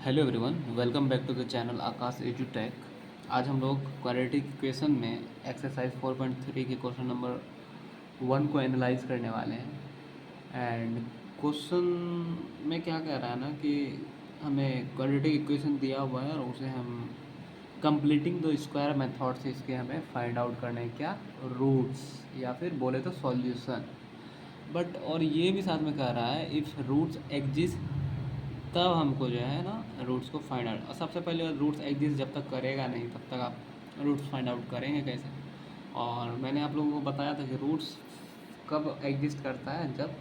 Hello everyone, welcome back to the channel Aakash एजुटेक। आज हम लोग क्वाड्रेटिक इक्वेशन में एक्सरसाइज 4.3 के क्वेश्चन नंबर 1 को एनालाइज करने वाले हैं। एंड क्वेश्चन में क्या कह रहा है ना कि हमें क्वाड्रेटिक इक्वेशन दिया हुआ है और उसे हम कंप्लीटिंग द स्क्वायर मेथड से इसके हमें फाइंड आउट करने हैं क्या रूट्स या फिर बोले तो सॉल्यूशन। बट और ये भी साथ में कह रहा है इफ़ रूट्स एग्जिस्ट तब हमको जो है ना रूट्स को फाइंड आउट। और सबसे पहले रूट्स एग्जिस्ट जब तक करेगा नहीं तब तक आप रूट्स फाइंड आउट करेंगे कैसे। और मैंने आप लोगों को बताया था कि रूट्स कब एग्जिस्ट करता है, जब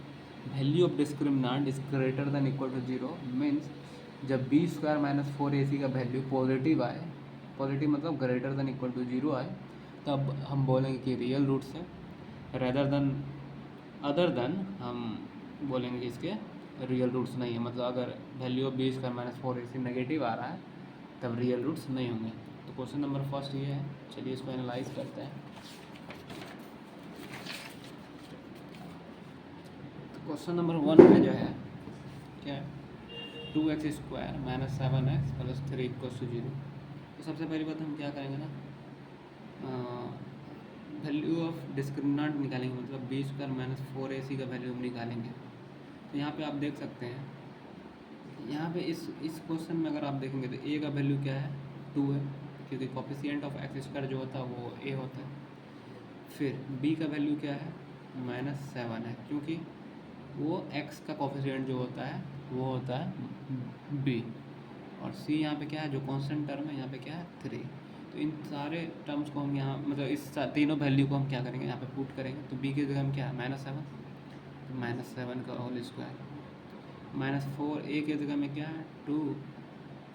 value of discriminant is greater than equal to 0। Means जब बी स्क्वायर माइनस 4ac का वैल्यू पॉजिटिव आए, पॉजिटिव मतलब ग्रेटर देन इक्वल टू 0 आए, तब हम बोलेंगे कि रियल रूट्स है। रेदर देन अदर देन हम बोलेंगे कि इसके रियल रूट्स नहीं है। मतलब अगर value of B square minus 4ac negative आ रहा है तब रियल रूट्स नहीं होंगे। तो क्वेश्चन नंबर फर्स्ट ये है, चलिए इसको एनालाइज करते हैं। तो क्वेश्चन नंबर 1 में जो है क्या है, 2x square minus 7x plus 3 equal to 0। तो सबसे पहली बात हम क्या करेंगे ना, वैल्यू ऑफ डिस्क्रिमिनेंट निकालेंगे। मतलब बी स्क्वायर माइनस 4ac का वैल्यू हम निकालेंगे। तो यहाँ पे आप देख सकते हैं, यहाँ पे इस क्वेश्चन में अगर आप देखेंगे तो ए का वैल्यू क्या है, 2 है, क्योंकि कोफिशिएंट ऑफ एक्स स्क्वायर जो होता है वो ए होता है। फिर बी का वैल्यू क्या है, -7 है, क्योंकि वो एक्स का कोफिशिएंट जो होता है वो होता है बी। और सी यहाँ पे क्या है, जो कांस्टेंट टर्म है, यहाँ पे क्या है 3। तो इन सारे टर्म्स को हम यहाँ मतलब इस तीनों वैल्यू को हम क्या करेंगे, यहाँ पे पुट करेंगे। तो बी की जगह हम क्या है -7, तो -7 का होल स्क्वायर, -4 ए की जगह में क्या है 2,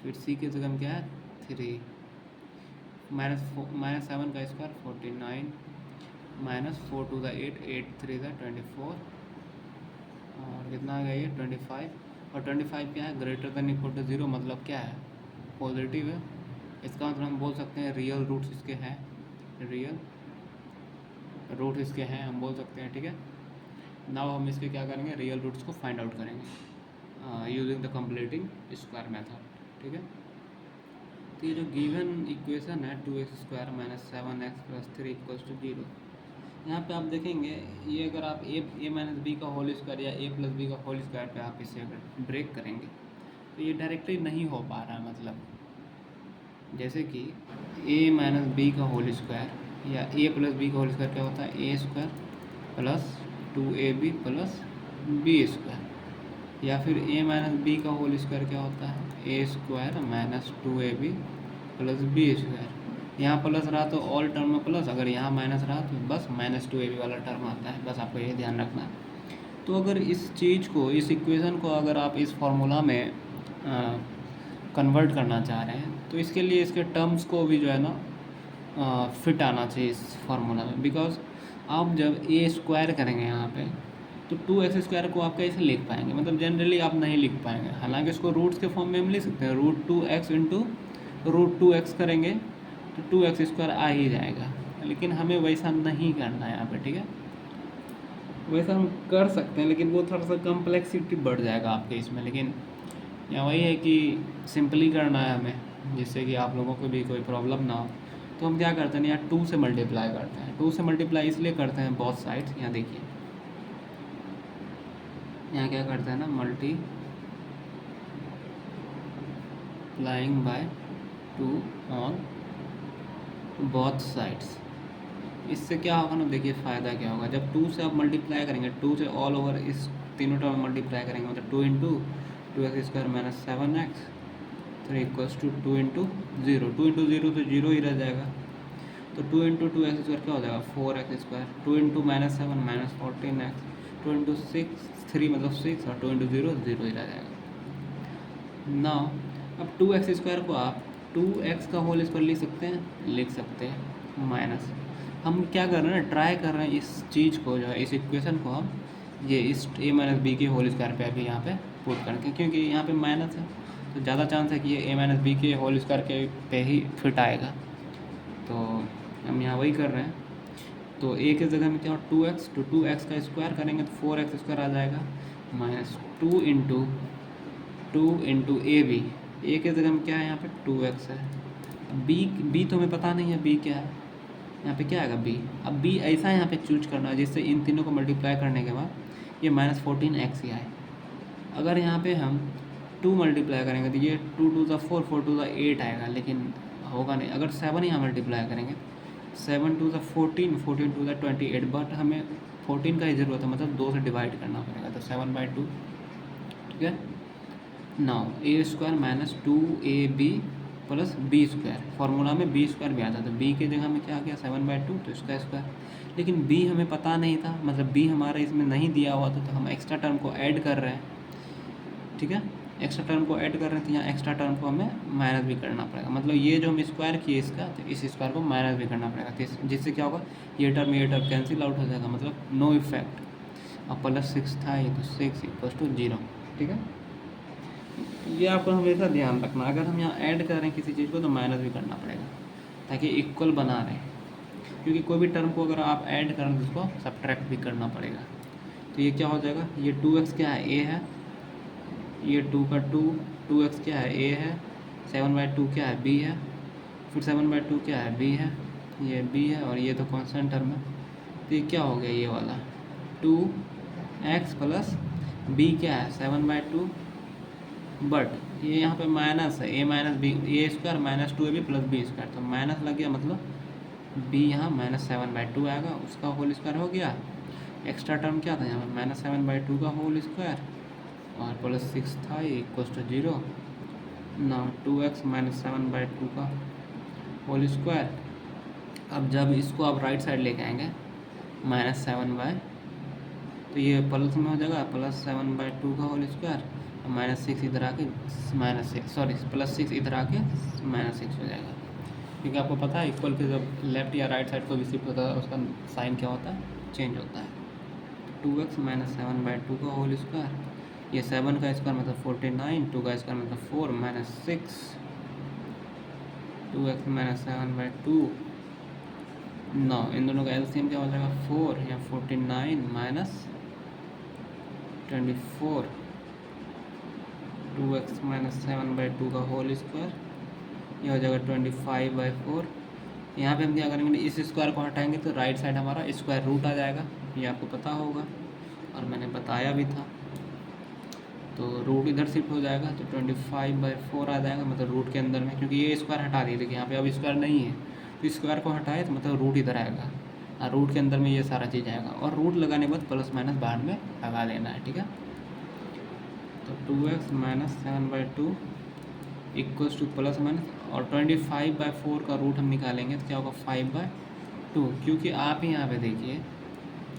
फिर सी की जगह में क्या है 3, -7 का स्क्वायर 49, -4 टू द 8, 8 3 द 24, और कितना आ गया ये 25। और 25 क्या है, ग्रेटर देन इक्वल टू 0, मतलब क्या है पॉजिटिव है। इसका मतलब हम बोल सकते हैं रियल रूट्स इसके हैं, रियल रूट इसके हैं हम बोल सकते हैं। ठीक है, नाउ हम इसके क्या करेंगे, रियल रूट्स को फाइंड आउट करेंगे using the completing square method. ठीक है, तो ये जो गिवन इक्वेशन है 2x square minus 7x plus 3 equals to 0, यहाँ पे आप देखेंगे ये अगर आप ए माइनस बी का होल स्क्वायर या ए प्लस बी का होल स्क्वायर पे आप इसे अगर ब्रेक करेंगे तो ये डायरेक्टली नहीं हो पा रहा है। मतलब जैसे कि ए माइनस बी का होल स्क्वायर या ए प्लस बी का होल स्क्वायर क्या होता है, A square plus 2ab plus B square. या फिर ए माइनस बी का होल स्क्वायर क्या होता है, A square minus 2ab plus B square. यहाँ प्लस रहा तो ऑल टर्म में प्लस, अगर यहाँ माइनस रहा तो बस -2ab वाला टर्म आता है। बस आपको ये ध्यान रखना है। तो अगर इस चीज़ को, इस इक्वेशन को अगर आप इस फॉर्मूला में कन्वर्ट करना चाह रहे हैं तो इसके लिए इसके टर्म्स को भी जो है ना फिट आना चाहिए इस फार्मूला में। बिकॉज आप जब ए स्क्वायर करेंगे यहाँ पे तो 2x स्क्वायर को आप कैसे लिख पाएंगे, मतलब जनरली आप नहीं लिख पाएंगे। हालांकि इसको रूट्स के फॉर्म में हम लिख सकते हैं, √2x इंटू √2x करेंगे तो 2x स्क्वायर आ ही जाएगा। लेकिन हमें वैसा नहीं करना है यहाँ पे। ठीक है, वैसा हम कर सकते हैं लेकिन वो थोड़ा सा कम्प्लेक्सिटी बढ़ जाएगा आपके इसमें। लेकिन यहाँ वही है कि सिंपली करना है हमें, जिससे कि आप लोगों को भी कोई प्रॉब्लम ना हो। तो हम क्या करते हैं, यहाँ 2 से मल्टीप्लाई करते हैं। 2 से मल्टीप्लाई इसलिए करते हैं बोथ साइड्स। यहाँ देखिए, यहाँ क्या करते हैं ना, multiplying by 2 on both sides. इससे क्या होगा ना, देखिए फ़ायदा क्या होगा, जब 2 से आप मल्टीप्लाई करेंगे, 2 से ऑल ओवर इस तीनों टर्म मल्टीप्लाई करेंगे, मतलब 2 into 2x square minus 7x 3 equals to 2 into 0। 2 into 0 तो 0 ही रह जाएगा। तो 2 इंटू 2x स्क्वायर क्या हो जाएगा 4x square, 2 into -7 minus 14x, 2 into 6 3 मतलब 6, और 2 इंटू 0 0 ही रह जाएगा। ना अब 2x स्क्वायर को आप 2x का होल स्क्वायर लिख सकते हैं, लिख सकते हैं। माइनस हम क्या कर रहे हैं ना, ट्राई कर रहे हैं इस चीज़ को जो है, इस इक्वेशन को हम ये इस a माइनस बी के होल स्क्वायर पे अभी यहाँ पे पुट करके, क्योंकि यहाँ पे माइनस है तो ज़्यादा चांस है कि ये a माइनस बी के होल स्क्वायर के पे ही फिट आएगा। तो हम यहाँ वही कर रहे हैं। तो a की जगह में क्या हो 2x, तो 2x का स्क्वायर करेंगे तो 4x स्क्वायर आ जाएगा, -2 इंटू 2 इंटू ए बी ए के जगह में क्या है यहाँ पे 2x है। बी तो हमें पता नहीं है बी क्या है, यहाँ पे क्या आएगा बी। अब बी ऐसा यहाँ पे चूज करना है जिससे इन तीनों को मल्टीप्लाई करने के बाद ये -14x ही आए। अगर यहाँ पे हम 2 मल्टीप्लाई करेंगे तो ये 2 2 ज़ा 4 4 2 ज़ा 8 आएगा, लेकिन होगा नहीं। अगर 7 यहाँ मल्टीप्लाई करेंगे 7 2 ज़ा 14 14 2 ज़ा 28, बट हमें 14 का ही ज़रूरत है, मतलब 2 से डिवाइड करना पड़ेगा, तो 7/2। ठीक है, now a² minus 2ab plus b²। Formula में b² भी आता था, b की जगह में क्या आ गया 7/2, तो इसका स्क्वायर। लेकिन b हमें पता नहीं था, मतलब b हमारा इसमें नहीं दिया हुआ था, तो हम एक्स्ट्रा टर्म को ऐड कर रहे हैं। ठीक है, एक्स्ट्रा टर्म को ऐड कर रहे हैं, तो यहाँ एक्स्ट्रा टर्म को हमें माइनस भी करना पड़ेगा। मतलब ये जो हम स्क्वायर किए इसका, तो इस स्क्वायर को माइनस भी करना पड़ेगा, तो जिससे क्या होगा ये टर्म कैंसिल आउट हो जाएगा, मतलब नो इफेक्ट। और +6 था ये, तो 6 = 0। ठीक है, ये आपको हमेशा ध्यान रखना, अगर हम यहाँ ऐड कर रहे हैं किसी चीज़ को तो माइनस भी करना पड़ेगा, ताकि इक्वल बना रहे। क्योंकि कोई भी टर्म को अगर आप ऐड करें तो उसको सब्ट्रैक्ट भी करना पड़ेगा। तो ये क्या हो जाएगा, ये 2x क्या है, a है, ये 2 का 2x क्या है, a है, 7/2 क्या है, b है, फिर 7/2 क्या है, b है, ये b है, और ये तो कांस्टेंट टर्म है। तो ये क्या हो गया, ये वाला 2x प्लस b क्या है 7/2, बट ये यहाँ पे माइनस है, a minus b, a² minus 2ab plus b², तो माइनस लग गया, मतलब b यहाँ -7/2 आएगा, उसका होल स्क्वायर हो गया। एक्स्ट्रा टर्म क्या था यहाँ पे -7/2 का होल स्क्वायर, और +6 था, ये =0 ना। 2x माइनस 7/2 का होल स्क्वायर। अब जब इसको आप राइट साइड लेके आएंगे -7/, तो ये प्लस में हो जाएगा, +7/2 का होल स्क्वायर, और -6 इधर आके +6 इधर आके -6 हो जाएगा। क्योंकि आपको पता है इक्वल के जब लेफ्ट या राइट साइड को भी शिफ्ट होता है उसका साइन क्या होता है, चेंज होता है। 2x माइनस 7/2 का होल स्क्वायर, ये 7 का स्क्वायर मतलब 49, 2 का स्क्वायर मतलब 4 -6, 2x माइनस 7/2। 9, इन दोनों का एलसीएम क्या हो जाएगा 4 या 49 माइनस 24, 2x माइनस 7/2 का होल स्क्वायर, ये हो जाएगा 25/4। यहाँ पे हम क्या करेंगे, इस स्क्वायर को हटाएंगे तो राइट साइड हमारा स्क्वायर रूट आ जाएगा, ये आपको पता होगा और मैंने बताया भी था। तो रूट इधर शिफ्ट हो जाएगा, तो 25/4 आ जाएगा, मतलब रूट के अंदर में, क्योंकि ये स्क्वायर हटा दिए थे कि यहाँ पे अब स्क्वायर नहीं है, तो स्क्वायर को हटाए तो मतलब रूट इधर आएगा, और रूट के अंदर में ये सारा चीज़ आएगा, और रूट लगाने के बाद प्लस माइनस बाहर में लगा लेना है। ठीक है, तो 2x minus 7/2 equals two plus minus, और 25/4 का रूट हम निकालेंगे तो क्या होगा 5/2, क्योंकि आप ही यहाँ पे देखिए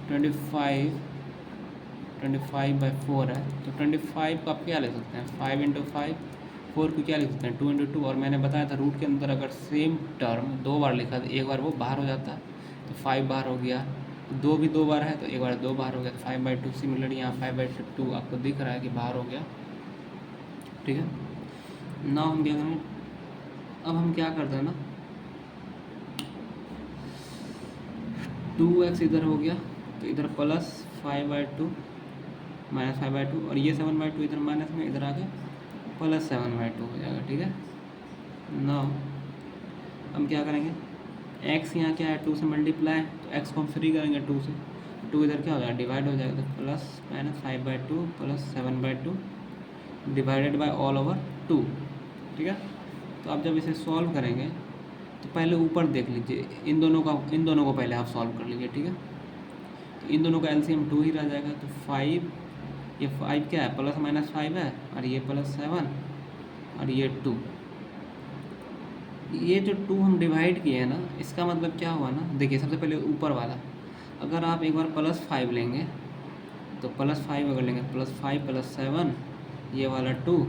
25/4 है, तो 25 को आप क्या ले सकते हैं 5 × 5, 4 को क्या लिख सकते हैं 2 × 2, और मैंने बताया था रूट के अंदर अगर सेम टर्म 2 बार लिखा तो एक बार वो बाहर हो जाता है, तो 5 बाहर हो गया, 2 भी 2 बार है तो एक बार 2 बाहर हो गया, तो 5/2। सिमिलरली यहाँ 5/2 आपको दिख रहा है कि बाहर हो गया। ठीक है, ना हम क्या करें, अब हम क्या करते हैं ना 2x इधर हो गया, तो इधर प्लस 5/2 माइनस 5/2, और ये 7/2 इधर माइनस में, इधर आके प्लस 7/2 हो जाएगा। ठीक है, ना हम क्या करेंगे, x यहाँ क्या है 2 से मल्टीप्लाई, तो x को हम फ्री करेंगे 2 से, 2 इधर क्या हो जाएगा डिवाइड हो जाएगा, तो plus minus 5/2 plus 7/2 divided by all over 2। ठीक है, तो आप जब इसे सॉल्व करेंगे तो पहले ऊपर देख लीजिए, इन दोनों को पहले आप सॉल्व कर लीजिए। ठीक है, तो इन दोनों का एलसीएम 2 ही रह जाएगा, तो 5, ये 5 क्या है प्लस माइनस 5 है, और ये +7, और ये 2। ये जो 2 हम डिवाइड किए हैं ना, इसका मतलब क्या हुआ ना, देखिए सबसे पहले ऊपर वाला, अगर आप एक बार +5 लेंगे तो +5 अगर लेंगे +5 + 7, ये वाला 2,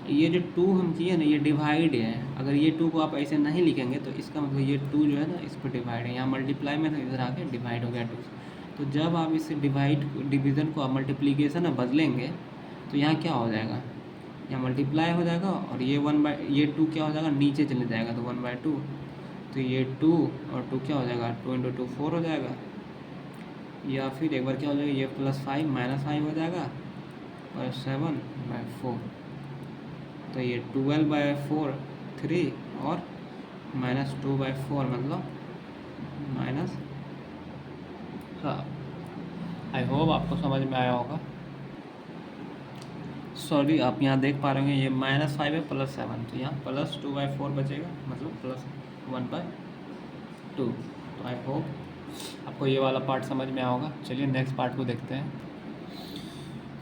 ये जो 2 हम किए ना ये डिवाइड है, अगर ये 2 को आप ऐसे नहीं लिखेंगे तो इसका मतलब ये 2 जो है ना इस पर डिवाइड है, यहाँ मल्टीप्लाई में था इधर आके डिवाइड हो गया 2। तो जब आप इसे डिवीज़न को आप मल्टीप्लिकेशन में बदलेंगे तो यहाँ क्या हो जाएगा, यहाँ मल्टीप्लाई हो जाएगा, और ये 2 क्या हो जाएगा नीचे चले जाएगा, तो 1/2, तो ये 2 और 2 क्या हो जाएगा 2 × 2 4 हो जाएगा, या फिर एक बार क्या हो जाएगा ये +5 -5 हो जाएगा, और 7/4। तो ये 12/4 3 और -2/4 मतलब माइनस, हाँ। आई होप आपको समझ में आया होगा। सॉरी, आप यहाँ देख पा रहे होंगे ये -5 है +7, तो यहाँ +2/4 बचेगा, मतलब +1/2। तो आई होप आपको ये वाला पार्ट समझ में आया होगा। चलिए नेक्स्ट पार्ट को देखते हैं।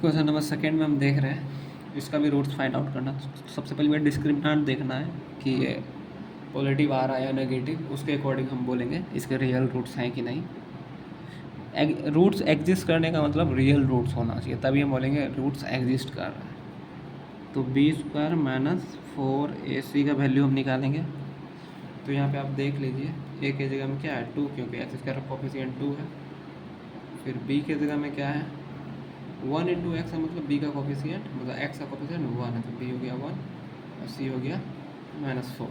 क्वेश्चन नंबर सेकेंड में हम देख रहे हैं, इसका भी रूट्स फाइंड आउट करना। सबसे पहले डिस्क्रिमिनेंट देखना है कि ये पॉजिटिव आ रहा है या नेगेटिव, उसके अकॉर्डिंग हम बोलेंगे इसके रियल रूट्स हैं कि नहीं। रूट्स एग्जिस्ट करने का मतलब रियल रूट्स होना चाहिए, तभी हम बोलेंगे रूट्स एग्जिस्ट कर रहा है। तो b² - 4ac का वैल्यू हम निकालेंगे। तो यहाँ पे आप देख लीजिए, a के जगह में क्या है 2, क्योंकि x² का कोफिशिएंट 2 है। फिर b के जगह में क्या है 1 × x है, मतलब b का कोफिशिएंट, मतलब x का कोफिशिएंट 1 है, तो b हो गया 1 और c हो गया -4।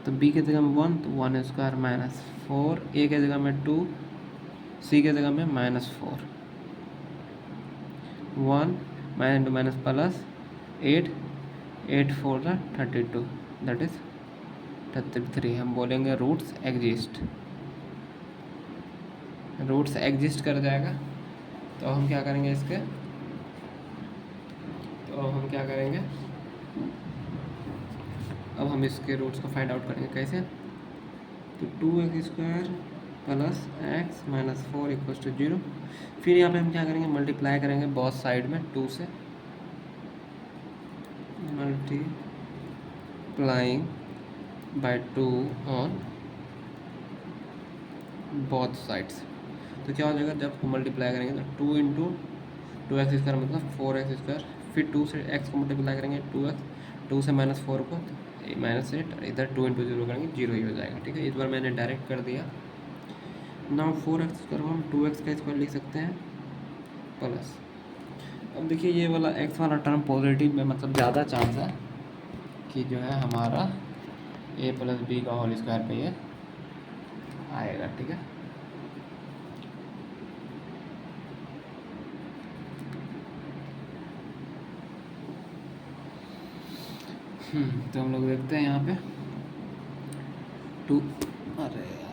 तो b के जगह में 1, तो 1² - 4, a के जगह में 2, c के जगह में -4, 1 - प्लस 8, 8 4 32, दैट इज 33। हम बोलेंगे रूट्स एग्जिस्ट, रूट्स एग्जिस्ट कर जाएगा। तो हम क्या करेंगे इसके, अब हम इसके रूट्स को फाइंड आउट करेंगे कैसे। तो 2x² + x - 4 = 0। फिर यहाँ पे हम क्या करेंगे, मल्टीप्लाई करेंगे बोथ साइड में 2 से, multiplying by 2 on both sides. तो क्या हो जाएगा, जब हम मल्टीप्लाई करेंगे तो 2 × 2x² मतलब 4x², फिर 2 से x को मल्टीप्लाई करेंगे 2x, 2 से -4 को -8, इधर 2 × 0 करेंगे 0 ही हो जाएगा। ठीक है, इस बार मैंने डायरेक्ट कर दिया। नाउ 4x² को हम 2x² लिख सकते हैं प्लस। अब देखिए ये वाला x वाला टर्म पॉजिटिव में, मतलब ज़्यादा चांस है कि जो है हमारा a + b का होल स्क्वायर पे ये आएगा। ठीक है, तो हम लोग देखते हैं यहाँ पे 2, अरे यार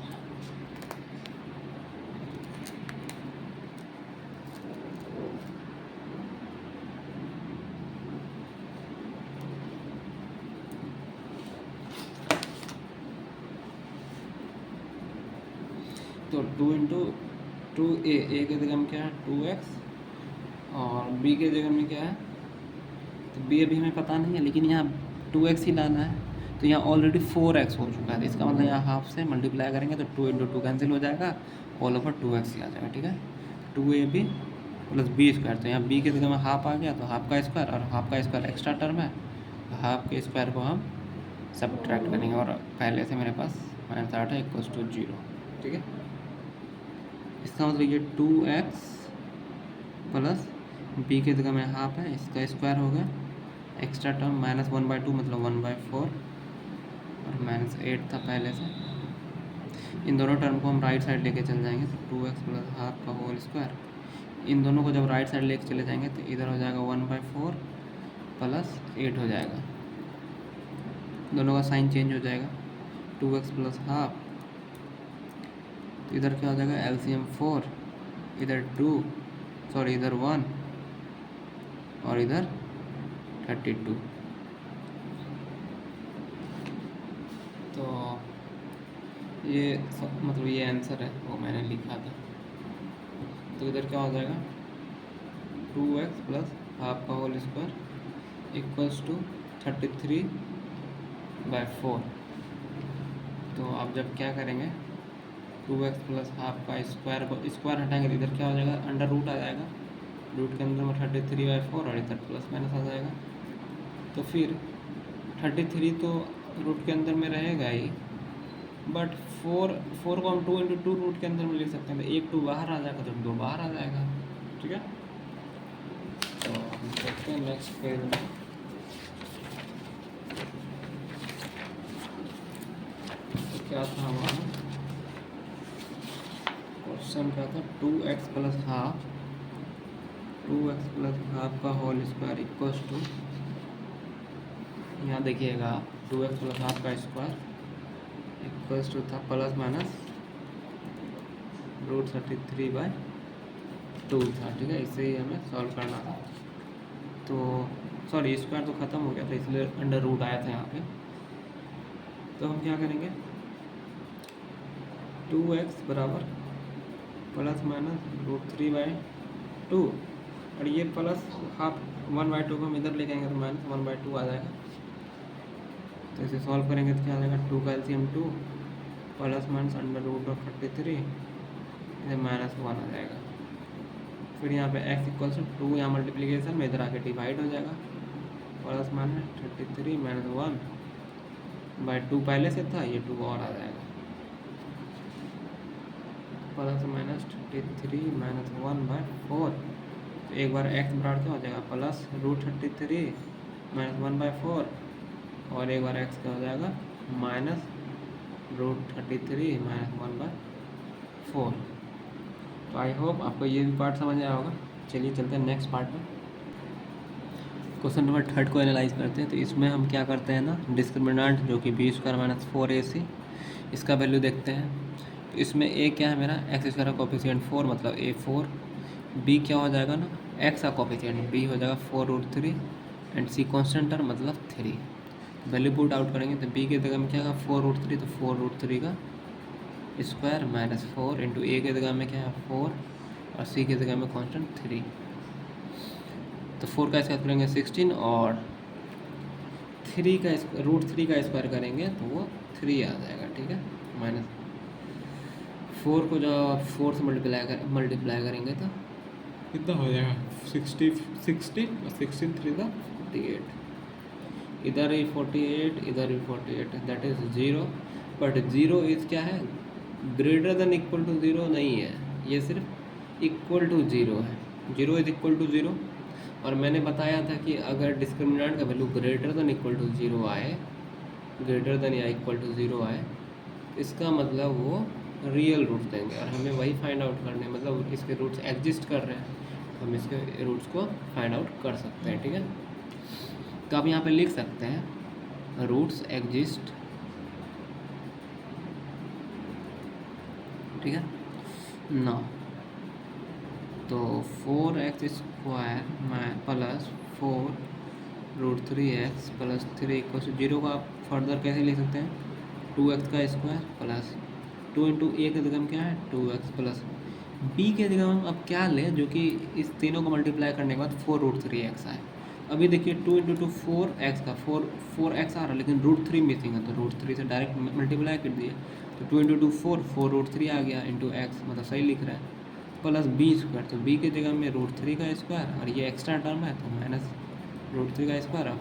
तो 2 × 2a, a के जगह में क्या है 2x और b के जगह में क्या है, तो b अभी हमें पता नहीं है, लेकिन यहाँ 2x ही लाना है। तो यहाँ ऑलरेडी 4x हो चुका है, तो इसका मतलब यहाँ हाफ से मल्टीप्लाई करेंगे तो 2 × 2 कैंसिल हो जाएगा, ऑल ओवर 2x ही आ जाएगा। ठीक है, 2ab + b², तो यहाँ b के जगह में हाफ आ गया, तो हाफ का स्क्वायर, और हाफ का स्क्वायर एक्स्ट्रा टर्म है, तो हाफ के स्क्वायर को हम सब्ट्रैक्ट करेंगे, और पहले से मेरे पास -8 है = 0। ठीक है, इसका मतलब ये 2x प्लस b के जगह में हाफ है, इसका स्क्वायर हो गया, एक्स्ट्रा टर्म -1/2 मतलब 1/4, और -8 था पहले से। इन दोनों टर्म को हम राइट साइड लेके चल जाएंगे, तो 2x + हाफ का होल स्क्वायर। इन दोनों को जब राइट साइड लेके चले जाएंगे तो इधर हो जाएगा 1/4 + 8 हो जाएगा, दोनों का साइन चेंज हो जाएगा, 2x + हाफ, तो इधर क्या हो जाएगा LCM 4, इधर 2, सॉरी इधर 1 और इधर 32। तो ये मतलब ये आंसर है वो मैंने लिखा था। तो इधर क्या हो जाएगा 2x + हाफ का होल स्क्वायर = 33/4। तो आप जब क्या करेंगे 2x + हाफ का स्क्वायर को स्क्वायर हटाएंगे तो इधर क्या हो जाएगा अंडर रूट आ जाएगा, रूट के अंदर में 33/4 और इधर प्लस माइनस आ जाएगा। तो फिर 33 तो रूट के अंदर में रहेगा ही, बट 4 को हम 2 × 2 रूट के अंदर में ले सकते हैं, तो 1 2 बाहर आ जाएगा तो 2 बाहर आ जाएगा। ठीक है, तो हम देखते हैं नेक्स्ट पेज में। तो क्या था हमारा क्वेश्चन, क्या था 2x + हाफ का होल स्क्वायर = यहाँ देखिएगा 2x प्लस हाफ का स्क्वायर इक्वल्स टू था प्लस माइनस √33/2 था। ठीक है, इसे ही हमें सॉल्व करना था। तो सॉरी, स्क्वायर तो ख़त्म हो गया था इसलिए अंडर रूट आया था यहाँ पे। तो हम क्या करेंगे, 2x बराबर प्लस माइनस √3/2 और ये प्लस हाफ 1/2 को हम इधर लेके आएंगे तो माइनस 1/2 आ जाएगा। तो इसे सॉल्व करेंगे तो क्या आ जाएगा, 2 का एलसीएम 2 प्लस माइनस √33 इधर -1 आ जाएगा। फिर यहाँ पे x इक्वल टू 2 यहाँ मल्टीप्लीकेशन में इधर आके डिवाइड हो जाएगा, प्लस माइनस 33 - 1/2 पहले से था, ये 2 और आ जाएगा, प्लस माइनस 33 - 1/4। तो एक बार x बराबर क्या हो जाएगा, प्लस √33 - 1/4 और एक बार x क्या हो जाएगा माइनस √33 - 1/4। तो आई होप आपको ये भी पार्ट समझ आया होगा। चलिए चलते हैं नेक्स्ट पार्ट में। क्वेश्चन नंबर 3 को एनालाइज करते हैं। तो इसमें हम क्या करते हैं ना, डिस्क्रिमिनेंट जो कि b² - 4ac, इसका वैल्यू देखते हैं। तो इसमें a क्या है मेरा, x² का कोफिशिएंट 4 मतलब a4, b क्या हो जाएगा ना, x का कोफिशिएंट b हो जाएगा 4√3 एंड c कॉन्स्टेंट टर्म मतलब 3। वैल्यू पुट आउट करेंगे तो b की जगह में क्या है 4√3, तो 4√3 का स्क्वायर माइनस 4 इंटू a की जगह में क्या है 4 और c की जगह में कांस्टेंट 3। तो 4 का स्क्वायर करेंगे 16 और 3 का √3 का स्क्वायर करेंगे तो वो 3 आ जाएगा। ठीक है, माइनस 4 को जब 4 से मल्टीप्लाई करेंगे तो कितना हो जाएगा 16 और 16 3 का 48, इधर ही 48 इधर ही 48, दैट इज 0। बट 0 इज क्या है, ग्रेटर देन इक्वल टू 0 नहीं है, ये सिर्फ इक्वल टू 0 है। 0 इज इक्वल टू 0 और मैंने बताया था कि अगर डिस्क्रिमिनेंट का value greater than equal to 0 आए, ग्रेटर देन या इक्वल टू 0 आए, इसका मतलब वो रियल रूट देंगे और हमें वही फाइंड आउट करने, मतलब इसके रूट्स एग्जिस्ट कर रहे हैं तो हम इसके रूट्स को फाइंड आउट कर सकते हैं। ठीक है, तो आप यहाँ पे लिख सकते हैं रूट्स एग्जिस्ट, ठीक है ना। तो 4x² plus 4√3x plus 3 equal to 0 को आप फर्दर कैसे लिख सकते हैं, 2x का स्क्वायर प्लस 2 इंटू ए की जगह में क्या है 2x प्लस b के जगह हम अब क्या लें जो कि इस तीनों को मल्टीप्लाई करने के बाद 4√3x आए। अभी देखिए 2 इंटू 2 4x का 4x आ रहा है लेकिन √3 मिसिंग है, तो √3 से डायरेक्ट मल्टीप्लाई कर दिए तो 2 इंटू 2 4√3 आ गया इंटू x, मतलब सही लिख रहा है, प्लस b²। तो b की जगह में √3 का स्क्वायर और ये एक्स्ट्रा टर्म है तो माइनस √3 का स्क्वायर, और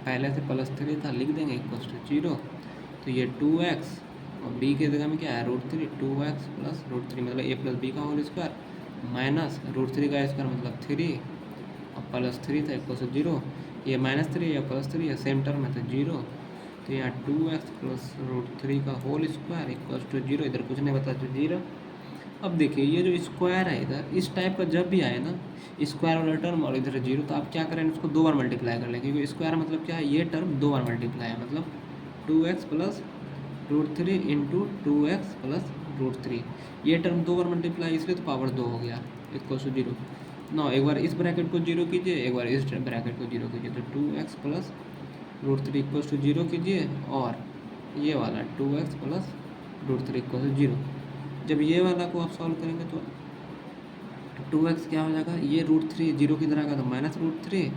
पहले से प्लस 3 था लिख देंगे इक्वल्स टू 0। तो ये 2x और b की जगह में क्या है √3, 2x प्लस √3 मतलब a प्लस b का होल स्क्वायर माइनस √3 का स्क्वायर मतलब 3 और प्लस 3 था इक्वल्स टू 0। ये -3 या +3 या सेम टर्म है तो 0। तो यहाँ 2x प्लस √3 का होल स्क्वायर इक्वल्स टू 0, इधर कुछ नहीं बता तो 0। अब देखिए ये जो स्क्वायर है इधर इस टाइप का जब भी आए ना स्क्वायर वाला टर्म और इधर 0, तो आप क्या करें इसको 2 बार मल्टीप्लाई कर लें, क्योंकि स्क्वायर मतलब क्या है, ये टर्म 2 बार मल्टीप्लाई है, मतलब 2x plus √3 into 2x plus √3, ये टर्म 2 बार मल्टीप्लाई इसलिए तो पावर 2 हो गया इक्वल्स टू 0 ना। एक बार इस ब्रैकेट को 0 कीजिए, एक बार इस ब्रैकेट को 0 कीजिए, तो 2x प्लस √3 इक्वल्स टू 0 कीजिए और ये वाला 2x प्लस √3 इक्वल्स टू 0। जब ये वाला को आप सॉल्व करेंगे तो 2x क्या हो जाएगा, ये √3 0 की तरह का तो माइनस √3,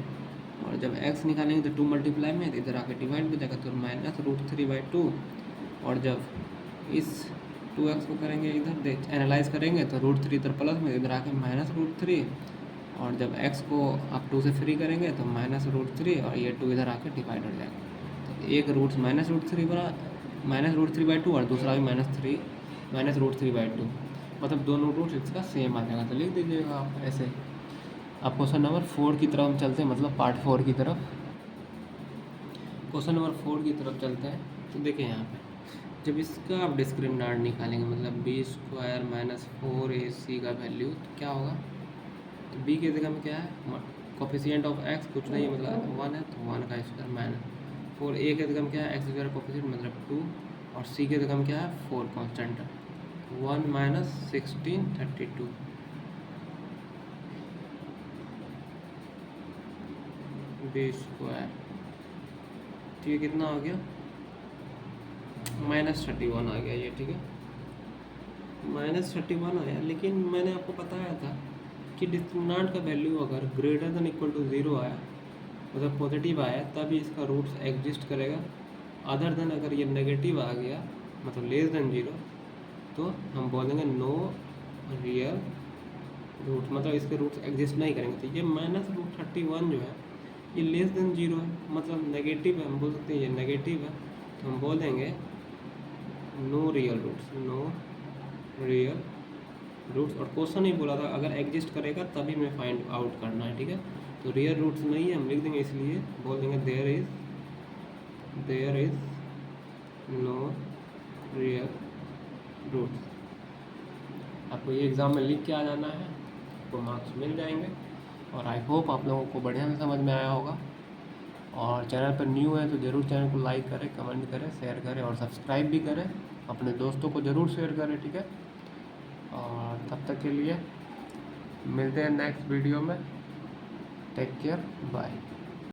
और जब x निकालेंगे तो 2 मल्टीप्लाई में तो इधर आके डिवाइड हो जाएगा तो माइनस √3/2, और जब इस 2x को करेंगे इधर एनालाइज करेंगे तो √3 इधर प्लस में इधर आके माइनस √3, और जब x को आप 2 से फ्री करेंगे तो माइनस √3 और ये 2 इधर आके डिवाइड हो जाएगा। तो एक रूट -√3 बना -√3/2 और दूसरा भी -√3/2, मतलब दोनों रूट इसका सेम आ जाएगा। तो लिख दीजिएगा आप ऐसे। अब क्वेश्चन नंबर 4 की तरफ हम चलते हैं, मतलब पार्ट 4 की तरफ। क्वेश्चन नंबर 4 की तरफ चलते हैं। तो देखिए यहाँ पे जब इसका आप डिस्क्रिमिनेंट निकालेंगे मतलब b² - 4ac का वैल्यू तो क्या होगा, तो b की जगह में क्या है कोफिशिएंट ऑफ x कुछ नहीं मतलब 1 है तो 1 का स्क्वायर माइनस 4 ए का जगह क्या है, एक्स स्क्वायर कोफिशिएंट मतलब 2, और सी के जगह क्या है 4 कांस्टेंट है। 1 माइनस 1632 बी स्क्वायर, तो ये कितना आ गया -31 आ गया ये, ठीक है -31 आया। लेकिन मैंने आपको बताया था कि डिस्क्रिमिनेंट का वैल्यू अगर ग्रेटर देन इक्वल टू 0 आया मतलब पॉजिटिव आया तभी इसका रूट्स एग्जिस्ट करेगा। अदर देन अगर ये नेगेटिव आ गया मतलब लेस देन 0 तो हम बोलेंगे नो रियल रूट, मतलब इसके रूट्स एग्जिस्ट नहीं करेंगे। तो ये -√31 जो है ये लेस देन 0 है मतलब नेगेटिव है, हम बोल सकते हैं ये नेगेटिव है। तो हम बोल देंगे no real roots, no real roots. और क्वेश्चन ही बोला था अगर एग्जिस्ट करेगा तभी हमें फाइंड आउट करना है, ठीक है। तो रियल रूट्स नहीं है हम लिख देंगे, इसलिए बोल देंगे there is no real roots. आपको ये एग्ज़ाम में लिख के आ जाना है, आपको मार्क्स मिल जाएंगे। और आई होप आप लोगों को बढ़िया से समझ में आया होगा। और चैनल पर न्यू है तो ज़रूर चैनल को लाइक करें, कमेंट करें, शेयर करें और सब्सक्राइब भी करें। अपने दोस्तों को ज़रूर शेयर करें, ठीक है। और तब तक के लिए मिलते हैं नेक्स्ट वीडियो में। Take care, bye.